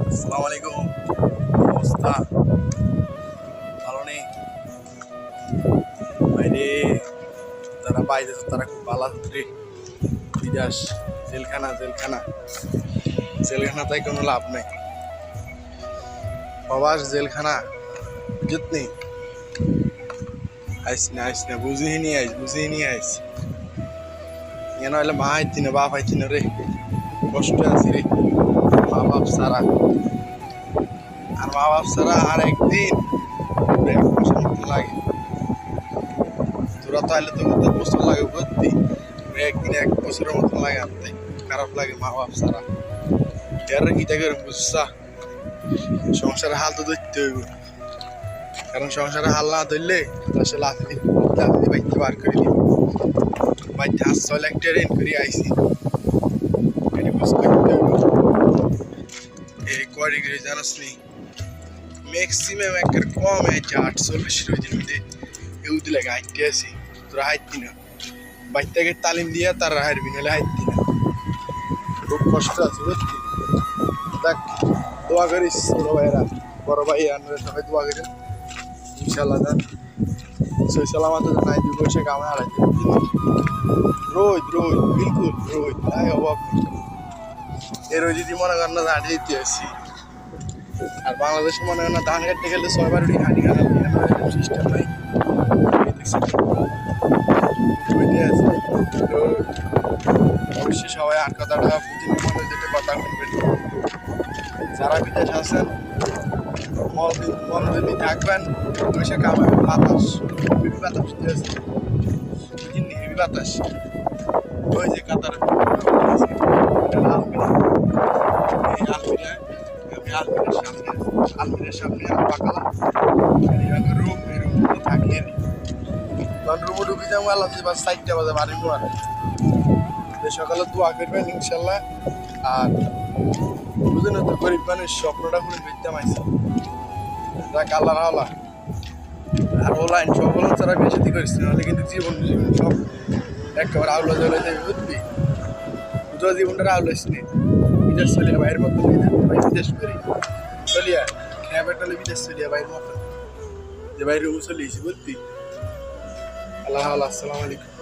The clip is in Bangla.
আসসালামু আলাইকুম। অবস্থা ভালো নেই বাইরে, যারা বাইরে তারা খুব ভালো আছে রে। বিদেশ জেলখানা জেলখানা জেলখানা, তাই কোনো লাভ নেই। প্রবাস জেলখানা বুঝত নেই। আইস না বুঝিয়ে নিয়ে আইস এ নইলে মা আইতি না বাপ আইতি না রে। কষ্ট আছি রে মা বাপ সারা, আর মা বাপ সারা আর একদিন এক মাসের মতো লাগে। তোরা তো আইলে তো কত বছর লাগে বুঝতি, একদিন এক বছরের মতো লাগে। আনতে খারাপ লাগে মা বাপ সারা। এর কিটা করে বুঝছা, সংসারের হাল তো ধরতে হইব, কারণ সংসারের হাল না ধরলে আসলে লাফি বাইতে বার করে দিব। বাইতে 5-6 লাখ টাকা ঋণ করে আইসি, এটা বুঝ করতে হইব। এই কয় ডিগ্রি জানাস নি? ম্যাক্সিমাম একের কম 48 মধ্যে এউদি লাগে হাইতে আসি। তোরা হাইতি না, বাইতে তালিম দিয়ে তারা হারবি, নাহলে হাইতি না। খুব কষ্ট আছে বুঝলি। দেখ, দোয়া করিস ছোট ভাইরা, বড় ভাই আমরা সবাই দোয়া করেন ইনশাল্লাহ। দেন সই সালামত নাই, 2 পয়সা কামায় হারাইতে রোজ বিলকুল রোজ তাই অভাব নেই। এর ওই যদি মনে করেন না হাঁটি দিতে আসি, আর বাংলাদেশে মনে করেন না ধান কাটতে গেলে 6-12টি হাঁটি কাটা সিস্টেম নাই। তো অবশ্যই সবাই আর কথাটা বুঝে মনে যেতে কথা বলবেন। যারা বিদেশ আছেন মন যদি থাকবেন, পয়সা কামাবেন। বাতাস হেভি বাতাস দিয়েছে, হেভি বাতাস। ওই যে কাতার আলমিরার সামনে আমি পাকালা রুম থাকলে রুমে ঢুকে যাবো। আল্লাহ 4টা বাজে বাড়ি আর সকালে দোয়া করবেন ইনশাল্লাহ। আর বুঝলেন তো, গরিব মানুষ স্বপ্নটা করে দেখতাম আইসি যাক আল্লাহ রাওলা। আর ওলাইন সফল ছাড়া বেশি করিস, নাহলে কিন্তু জীবন সব একেবারে আউলা জ্বলে যাবে বুঝলি। বুঝো জীবনটা আউলাইস নি, বিদেশ চলিয়া বাইরের মতো বিদেশ করি চলিয়া খেয়ে পেটলে বিদেশ চলিয়া বাইরের মতো যে বাইরে চলিয়েছি বুঝলি। আল্লাহ আসসালামু আলাইকুম।